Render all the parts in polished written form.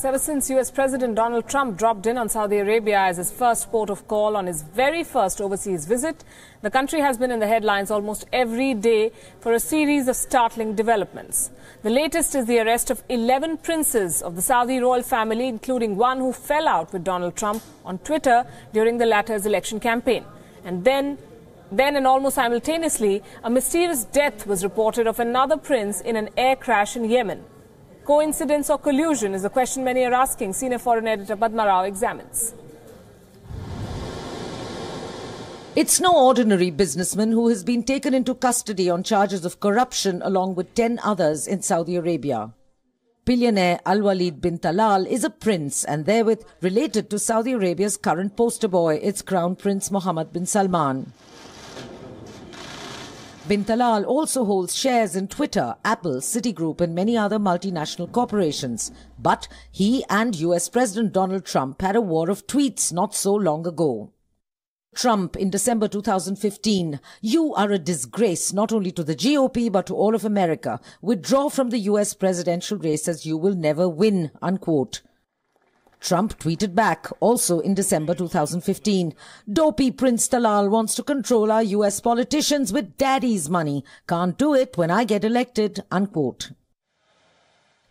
ever since US President Donald Trump dropped in on Saudi Arabia as his first port of call on his very first overseas visit, the country has been in the headlines almost every day for a series of startling developments. The latest is the arrest of 11 princes of the Saudi royal family, including one who fell out with Donald Trump on Twitter during the latter's election campaign. And then and almost simultaneously, a mysterious death was reported of another prince in an air crash in Yemen. Coincidence or collusion is the question many are asking. Senior foreign editor Padma Rao examines. It's no ordinary businessman who has been taken into custody on charges of corruption along with 10 others in Saudi Arabia. Billionaire Al-Walid bin Talal is a prince and therewith related to Saudi Arabia's current poster boy, its Crown Prince Mohammed bin Salman. Bin Talal also holds shares in Twitter, Apple, Citigroup and many other multinational corporations. But he and US President Donald Trump had a war of tweets not so long ago. Trump in December 2015, "You are a disgrace not only to the GOP but to all of America. Withdraw from the US presidential race as you will never win," unquote. Trump tweeted back, also in December 2015, "Dopey Prince Talal wants to control our US politicians with daddy's money. Can't do it when I get elected," unquote.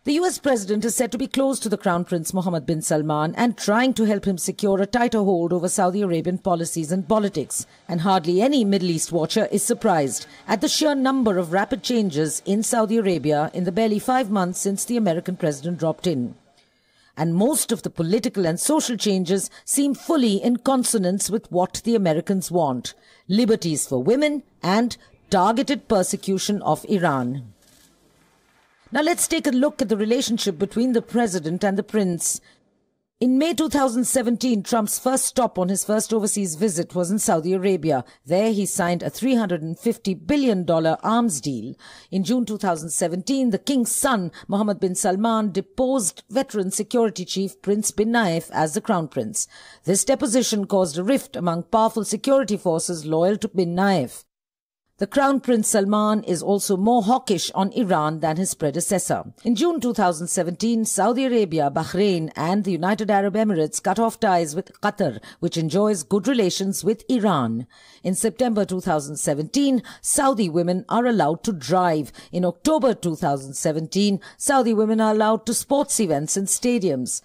The US president is said to be close to the Crown Prince Mohammed bin Salman and trying to help him secure a tighter hold over Saudi Arabian policies and politics. And hardly any Middle East watcher is surprised at the sheer number of rapid changes in Saudi Arabia in the barely 5 months since the American president dropped in. And most of the political and social changes seem fully in consonance with what the Americans want: liberties for women and targeted persecution of Iran. Now let's take a look at the relationship between the president and the prince. In May 2017, Trump's first stop on his first overseas visit was in Saudi Arabia. There he signed a $350 billion arms deal. In June 2017, the king's son, Mohammed bin Salman, deposed veteran security chief Prince bin Naif as the crown prince. This deposition caused a rift among powerful security forces loyal to bin Naif. The Crown Prince Salman is also more hawkish on Iran than his predecessor. In June 2017, Saudi Arabia, Bahrain and the United Arab Emirates cut off ties with Qatar, which enjoys good relations with Iran. In September 2017, Saudi women are allowed to drive. In October 2017, Saudi women are allowed to sports events and stadiums.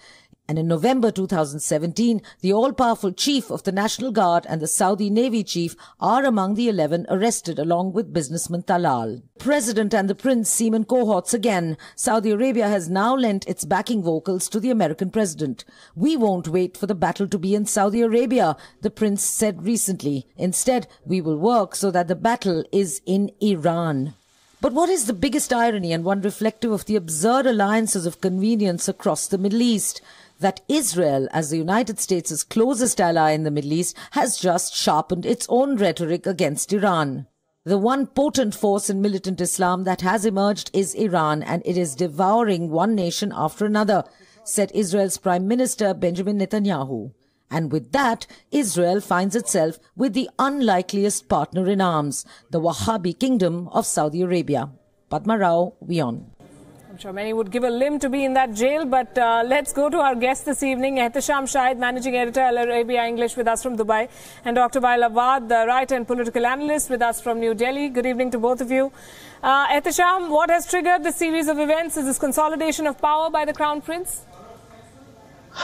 And in November 2017, the all-powerful chief of the National Guard and the Saudi Navy chief are among the 11 arrested along with businessman Talal. President and the prince seem in cohorts again. Saudi Arabia has now lent its backing vocals to the American president. "We won't wait for the battle to be in Saudi Arabia," the prince said recently. "Instead, we will work so that the battle is in Iran." But what is the biggest irony and one reflective of the absurd alliances of convenience across the Middle East? That Israel, as the United States' closest ally in the Middle East, has just sharpened its own rhetoric against Iran. The one potent force in militant Islam that has emerged is Iran, and it is devouring one nation after another, said Israel's Prime Minister Benjamin Netanyahu. And with that, Israel finds itself with the unlikeliest partner in arms, the Wahhabi kingdom of Saudi Arabia. Padma Rao, WION. I'm sure many would give a limb to be in that jail, but let's go to our guest this evening, Ehtesham Shahid, Managing Editor, Al Arabiya English, with us from Dubai, and Dr. Wael Awad, the writer and political analyst, with us from New Delhi. Good evening to both of you. Ehtesham, what has triggered this series of events? Is this consolidation of power by the Crown Prince?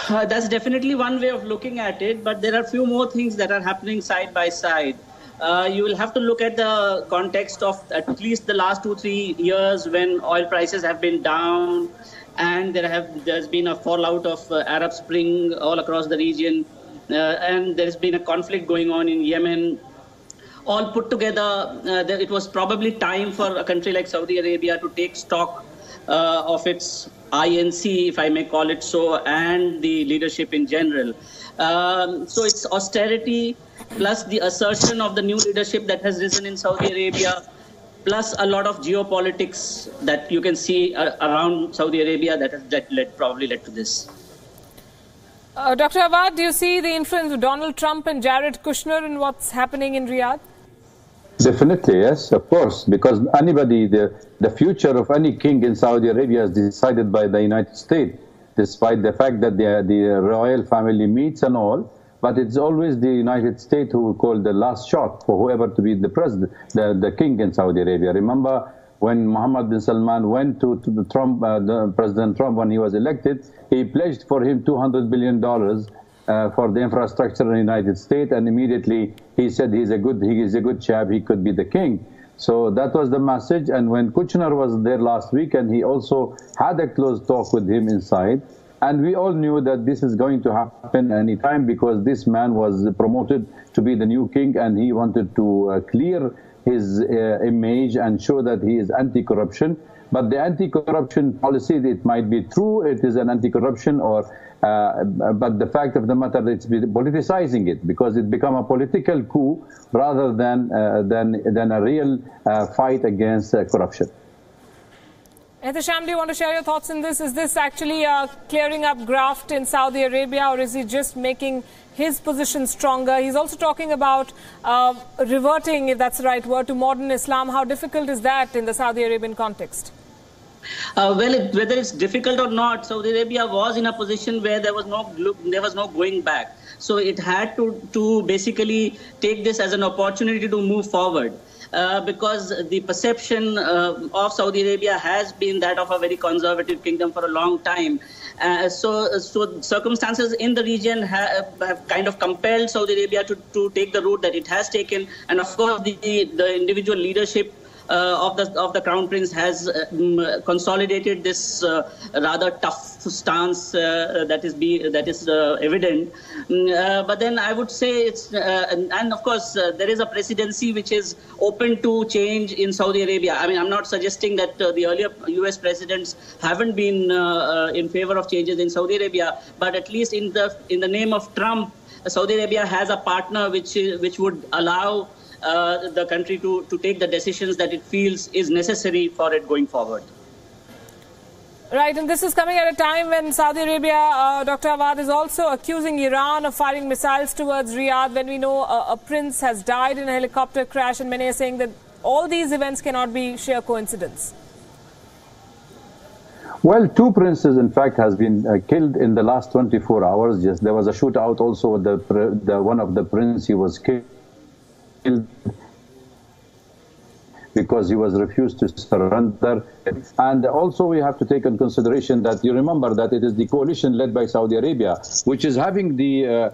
That's definitely one way of looking at it, but there are a few more things that are happening side by side. You will have to look at the context of at least the last 2-3 years when oil prices have been down and there's been a fallout of Arab Spring all across the region, and there's been a conflict going on in Yemen. All put together, it was probably time for a country like Saudi Arabia to take stock of its INC, if I may call it so, and the leadership in general. So it's austerity, plus the assertion of the new leadership that has risen in Saudi Arabia, plus a lot of geopolitics that you can see around Saudi Arabia that probably led to this. Dr. Awad, do you see the influence of Donald Trump and Jared Kushner in what's happening in Riyadh? Definitely, yes, of course, because the future of any king in Saudi Arabia is decided by the United States. despite the fact that the royal family meets and all. But it's always the United States who will call the last shot for whoever to be the president, the king in Saudi Arabia. Remember when Mohammed bin Salman went to the Trump, President Trump, when he was elected, he pledged for him $200 billion for the infrastructure in the United States, and immediately he said he is a good chap, he could be the king. So that was the message. And when Kushner was there last week, and he also had a close talk with him inside, and we all knew that this is going to happen anytime, because this man was promoted to be the new king, and he wanted to clear his image and show that he is anti-corruption. But the anti-corruption policy, it might be true, it is an anti-corruption, or but the fact of the matter, it's politicizing it, because it become a political coup rather than a real fight against corruption. Ehtisham, do you want to share your thoughts on this? Is this actually clearing up graft in Saudi Arabia, or is he just making his position stronger? He's also talking about reverting, if that's the right word, to modern Islam. How difficult is that in the Saudi Arabian context? Well, whether it's difficult or not, Saudi Arabia was in a position where there was no going back. So it had to basically take this as an opportunity to move forward. Because the perception of Saudi Arabia has been that of a very conservative kingdom for a long time. So circumstances in the region have kind of compelled Saudi Arabia to take the route that it has taken. And of course, the individual leadership of the Crown Prince has consolidated this rather tough stance that is evident. But then I would say it's and of course there is a presidency which is open to change in Saudi Arabia. I mean, I'm not suggesting that the earlier US presidents haven't been in favor of changes in Saudi Arabia, but at least in the name of Trump, Saudi Arabia has a partner which would allow the country to take the decisions that it feels is necessary for it going forward. Right, and this is coming at a time when Saudi Arabia, Dr. Awad, is also accusing Iran of firing missiles towards Riyadh, when we know a prince has died in a helicopter crash, and many are saying that all these events cannot be sheer coincidence. Well, two princes, in fact, has been killed in the last 24 hours. Yes, there was a shootout also with the one of the prince. He was killed because he was refused to surrender. And also we have to take in consideration that you remember that it is the coalition led by Saudi Arabia which is having the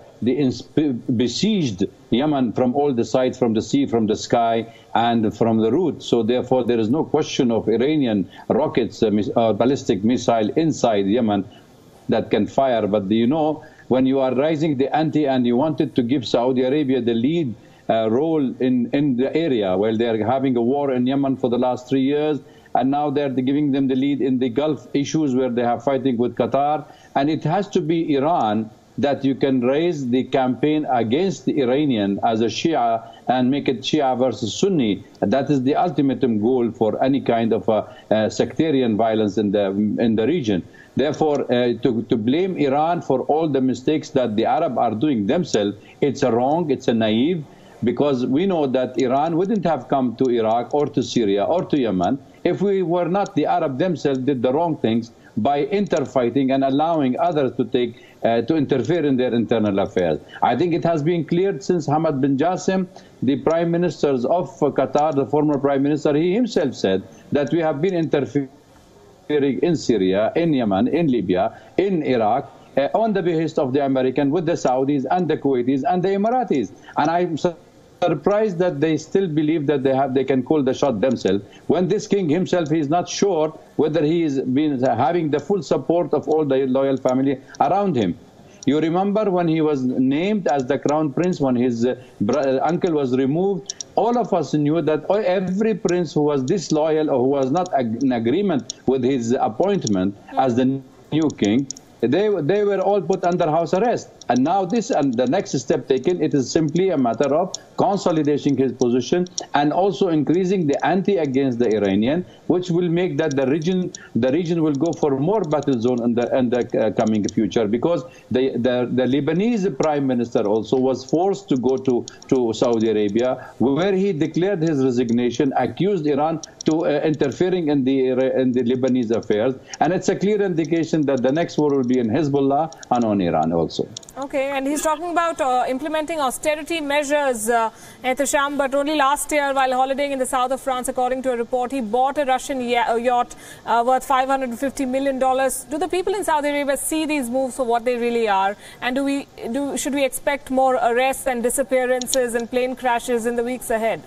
besieged Yemen from all the sides, from the sea, from the sky, and from the root. So therefore there is no question of Iranian rockets, ballistic missile inside Yemen that can fire. But you know, when you are raising the ante and you wanted to give Saudi Arabia the lead role in the area, while they are having a war in Yemen for the last 3 years, and now they're giving them the lead in the Gulf issues where they are fighting with Qatar. And it has to be Iran that you can raise the campaign against the Iranian as a Shia and make it Shia versus Sunni. That is the ultimate goal for any kind of sectarian violence in the region. Therefore, to blame Iran for all the mistakes that the Arab are doing themselves, it's a wrong, it's a naive, because we know that Iran wouldn't have come to Iraq or to Syria or to Yemen if we were not, the Arab themselves did the wrong things by interfighting and allowing others to interfere in their internal affairs. I think it has been cleared since Hamad bin Jassim, the prime ministers of Qatar, the former prime minister, he himself said that we have been interfering in Syria, in Yemen, in Libya, in Iraq, on the behest of the American, with the Saudis and the Kuwaitis and the Emiratis. And I'm surprised that they still believe that they can call the shot themselves, when this king himself is not sure whether he is having the full support of all the loyal family around him. You remember when he was named as the crown prince, when his uncle was removed, all of us knew that every prince who was disloyal or who was not in agreement with his appointment as the new king, they were all put under house arrest. And now this and the next step taken, it is simply a matter of consolidating his position and also increasing the ante against the Iranian, which will make that the region will go for more battle zone in the coming future, because the Lebanese prime minister also was forced to go to Saudi Arabia, where he declared his resignation, accused Iran to interfering in the Lebanese affairs, and it's a clear indication that the next war will be in Hezbollah and on Iran also. Okay, and he's talking about implementing austerity measures, Ehtisham, but only last year, while holidaying in the south of France, according to a report, he bought a Russian yacht worth $550 million. Do the people in Saudi Arabia see these moves for what they really are? And should we expect more arrests and disappearances and plane crashes in the weeks ahead?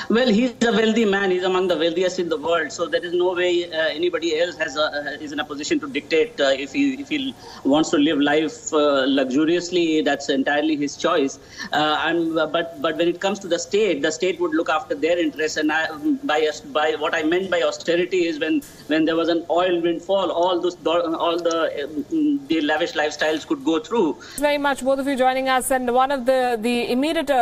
Well, he's a wealthy man. He's among the wealthiest in the world. So there is no way anybody else is in a position to dictate if he wants to live life luxuriously. That's entirely his choice. But when it comes to the state would look after their interests. And by what I meant by austerity is when there was an oil windfall, all the lavish lifestyles could go through. Thanks very much, both of you, joining us. And one of the immediate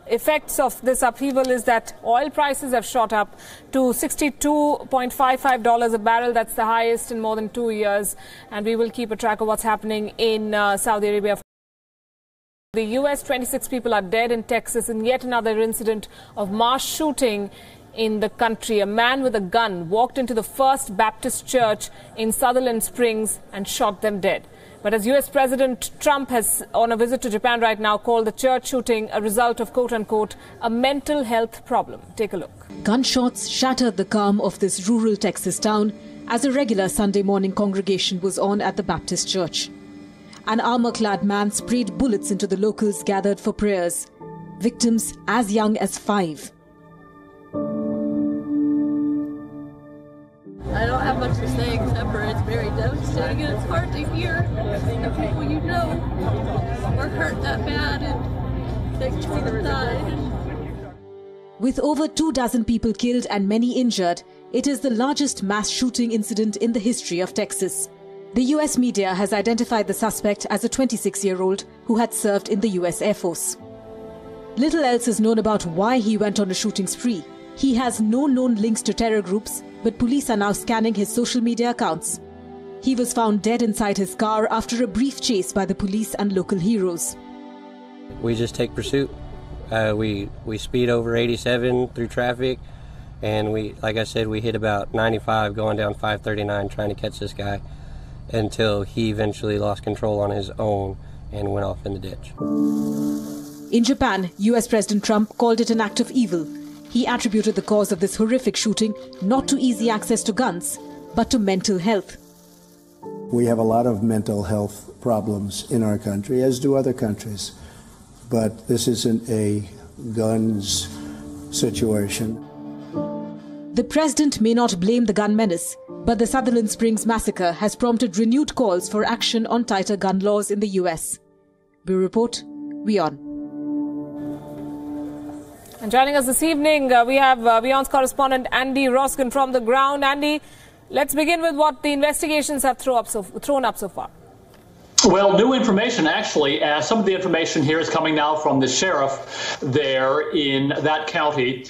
effects of this upheaval is that oil prices have shot up to $62.55 a barrel. That's the highest in more than 2 years. And we will keep a track of what's happening in Saudi Arabia. The U.S., 26 people are dead in Texas in yet another incident of mass shooting in the country. A man with a gun walked into the First Baptist Church in Sutherland Springs and shot them dead. But as U.S. President Trump has, on a visit to Japan right now, called the church shooting a result of, quote-unquote, a mental health problem. Take a look. Gunshots shattered the calm of this rural Texas town as a regular Sunday morning congregation was on at the Baptist church. An armor-clad man sprayed bullets into the locals gathered for prayers. Victims as young as 5. I don't have much to say except for it's very devastating and it's hard to hear the people you know were hurt that bad and they died. With over 24 people killed and many injured, it is the largest mass shooting incident in the history of Texas. The U.S. media has identified the suspect as a 26-year-old who had served in the U.S. Air Force. Little else is known about why he went on a shooting spree. He has no known links to terror groups, but police are now scanning his social media accounts. He was found dead inside his car after a brief chase by the police and local heroes. We just take pursuit. We speed over 87 through traffic, and like I said, we hit about 95 going down 539 trying to catch this guy until he eventually lost control on his own and went off in the ditch. In Japan, U.S. President Trump called it an act of evil. He attributed the cause of this horrific shooting not to easy access to guns, but to mental health. We have a lot of mental health problems in our country, as do other countries. But this isn't a guns situation. The president may not blame the gun menace, but the Sutherland Springs massacre has prompted renewed calls for action on tighter gun laws in the U.S. Bureau Report, WION. And joining us this evening, we have WION's correspondent Andy Roskin from the ground. Andy, let's begin with what the investigations have thrown up so far. Well, new information, actually. Some of the information here is coming now from the sheriff there in that county,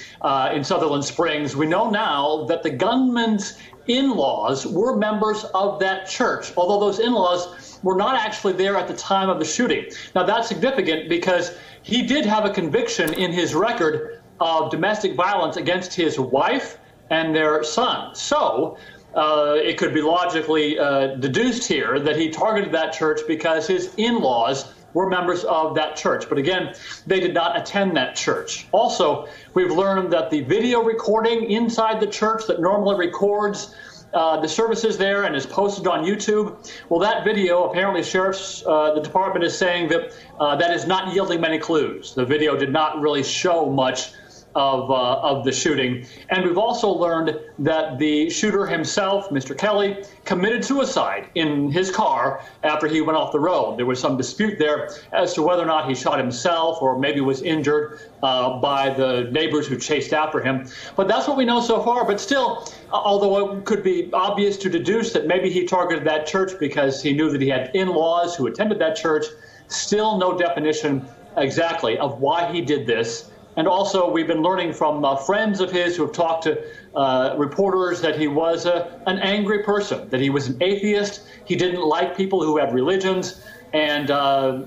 in Sutherland Springs. We know now that the gunman's in-laws were members of that church, although those in-laws were not actually there at the time of the shooting. Now, that's significant because he did have a conviction in his record of domestic violence against his wife and their son. So it could be logically deduced here that he targeted that church because his in-laws were members of that church. But again, they did not attend that church. Also, we've learned that the video recording inside the church that normally records the services there and is posted on YouTube, well, that video, apparently the department is saying that that is not yielding many clues. The video did not really show much of the shooting. And we've also learned that the shooter himself, Mr. Kelly, committed suicide in his car after he went off the road. There was some dispute there as to whether or not he shot himself or maybe was injured by the neighbors who chased after him. But that's what we know so far. But still, although it could be obvious to deduce that maybe he targeted that church because he knew that he had in-laws who attended that church, still no definition exactly of why he did this. And also, we've been learning from friends of his who have talked to reporters that he was an angry person, that he was an atheist. He didn't like people who had religions and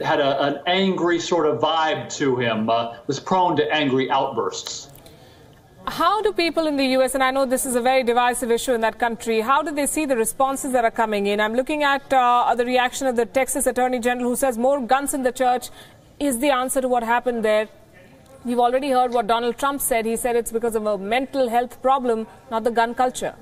had an angry sort of vibe to him, was prone to angry outbursts. How do people in the U.S., and I know this is a very divisive issue in that country, how do they see the responses that are coming in? I'm looking at the reaction of the Texas Attorney General, who says more guns in the church is the answer to what happened there. You've already heard what Donald Trump said. He said it's because of a mental health problem, not the gun culture.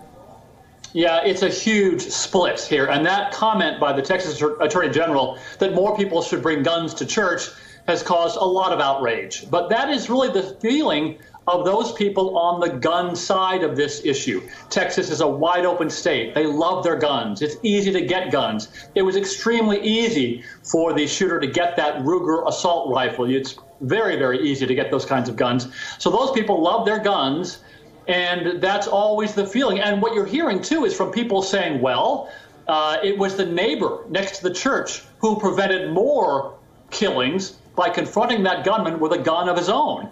Yeah, it's a huge split here. And that comment by the Texas Attorney General that more people should bring guns to church has caused a lot of outrage. But that is really the feeling of those people on the gun side of this issue. Texas is a wide open state. They love their guns. It's easy to get guns. It was extremely easy for the shooter to get that Ruger assault rifle. It's very, very easy to get those kinds of guns. So those people love their guns, and that's always the feeling. And what you're hearing, too, is from people saying, well, it was the neighbor next to the church who prevented more killings by confronting that gunman with a gun of his own.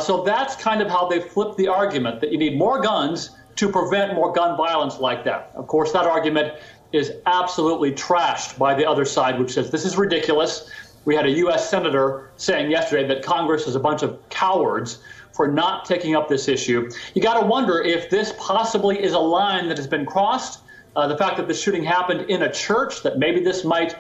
So that's kind of how they flip the argument, that you need more guns to prevent more gun violence like that. Of course, that argument is absolutely trashed by the other side, which says this is ridiculous. We had a U.S. senator saying yesterday that Congress is a bunch of cowards for not taking up this issue. You got to wonder if this possibly is a line that has been crossed. The fact that the shooting happened in a church, that maybe this might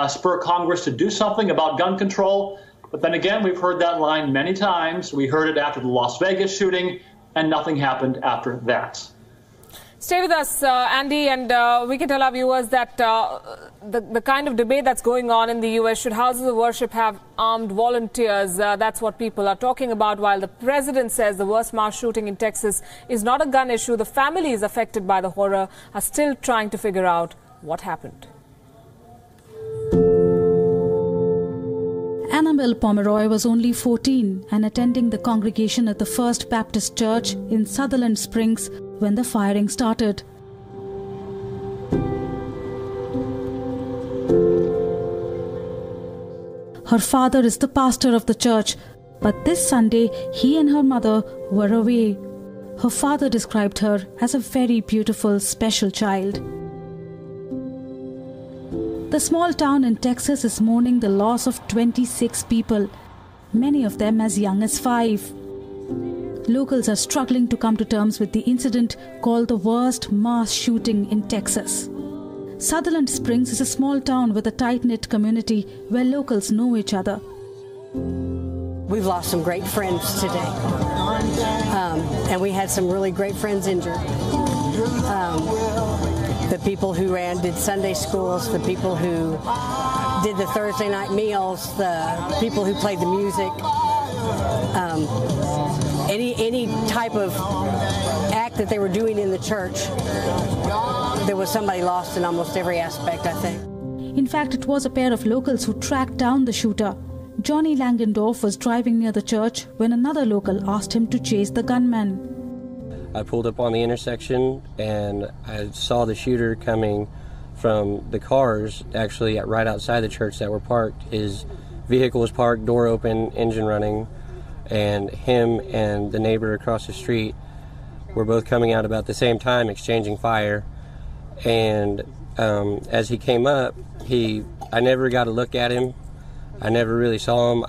spur Congress to do something about gun control. But then again, we've heard that line many times. We heard it after the Las Vegas shooting, and nothing happened after that. Stay with us, Andy, and we can tell our viewers that the kind of debate that's going on in the U.S., should houses of worship have armed volunteers? That's what people are talking about, while the president says the worst mass shooting in Texas is not a gun issue. The families affected by the horror are still trying to figure out what happened. Annabelle Pomeroy was only 14 and attending the congregation at the First Baptist Church in Sutherland Springs when the firing started. Her father is the pastor of the church, but this Sunday he and her mother were away. Her father described her as a very beautiful, special child. The small town in Texas is mourning the loss of 26 people, many of them as young as 5. Locals are struggling to come to terms with the incident called the worst mass shooting in Texas. Sutherland Springs is a small town with a tight-knit community where locals know each other. We've lost some great friends today, and we had some really great friends injured. The people who did Sunday schools, the people who did the Thursday night meals, the people who played the music, any type of act that they were doing in the church, there was somebody lost in almost every aspect, I think. In fact, it was a pair of locals who tracked down the shooter. Johnny Langendorf was driving near the church when another local asked him to chase the gunman. I pulled up on the intersection and I saw the shooter coming from the cars, actually right outside the church that were parked. His vehicle was parked, door open, engine running, and him and the neighbor across the street were both coming out about the same time, exchanging fire. And as he came up, I never got a look at him. I never really saw him.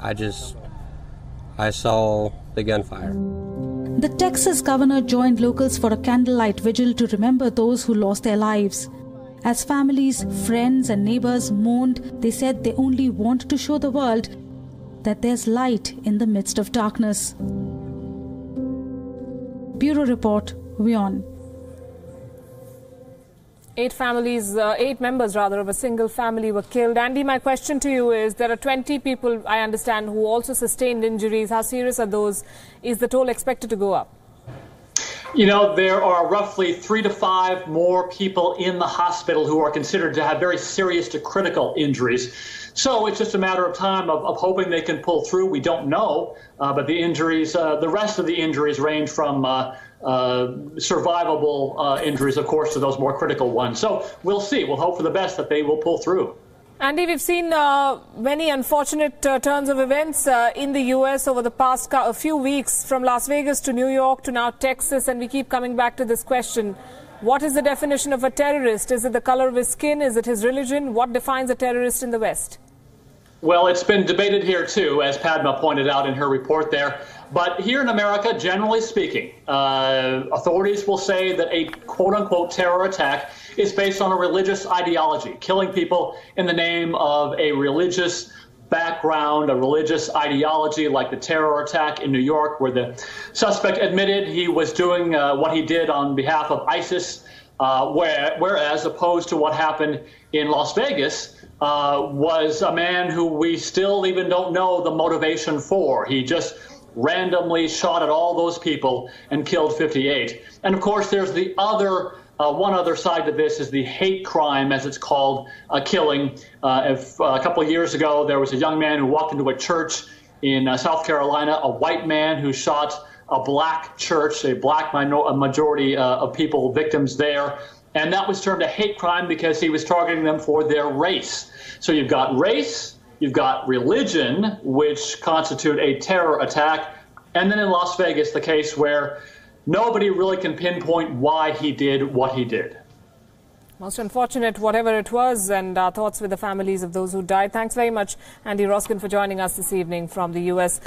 I saw the gunfire. The Texas governor joined locals for a candlelight vigil to remember those who lost their lives. As families, friends and neighbors mourned, they said they only want to show the world that there's light in the midst of darkness. Bureau Report, WION. 8 members of a single family were killed. Andy, my question to you is, there are 20 people, I understand, who also sustained injuries. How serious are those? Is the toll expected to go up? You know, there are roughly 3 to 5 more people in the hospital who are considered to have very serious to critical injuries. So it's just a matter of time of hoping they can pull through. We don't know, but the injuries, the rest of the injuries range from survivable injuries, of course, to those more critical ones. So we'll see. We'll hope for the best that they will pull through. Andy, we've seen many unfortunate turns of events in the U.S. over the past few weeks, from Las Vegas to New York to now Texas, and we keep coming back to this question. What is the definition of a terrorist? Is it the color of his skin? Is it his religion? What defines a terrorist in the West? Well, it's been debated here, too, as Padma pointed out in her report there. But here in America, generally speaking, authorities will say that a quote-unquote terror attack is based on a religious ideology, killing people in the name of a religious background, a religious ideology, like the terror attack in New York, where the suspect admitted he was doing what he did on behalf of ISIS, whereas opposed to what happened in Las Vegas, was a man who we still even don't know the motivation for. He just randomly shot at all those people and killed 58. And of course, there's the other one other side to this is the hate crime, as it's called, killing. A couple of years ago, there was a young man who walked into a church in South Carolina, a white man who shot a black church, a black majority of people, victims there. And that was termed a hate crime because he was targeting them for their race. So you've got race, you've got religion, which constitute a terror attack, and then in Las Vegas, the case where nobody really can pinpoint why he did what he did. Most unfortunate, whatever it was, and our thoughts with the families of those who died. Thanks very much, Andy Roskin, for joining us this evening from the U.S.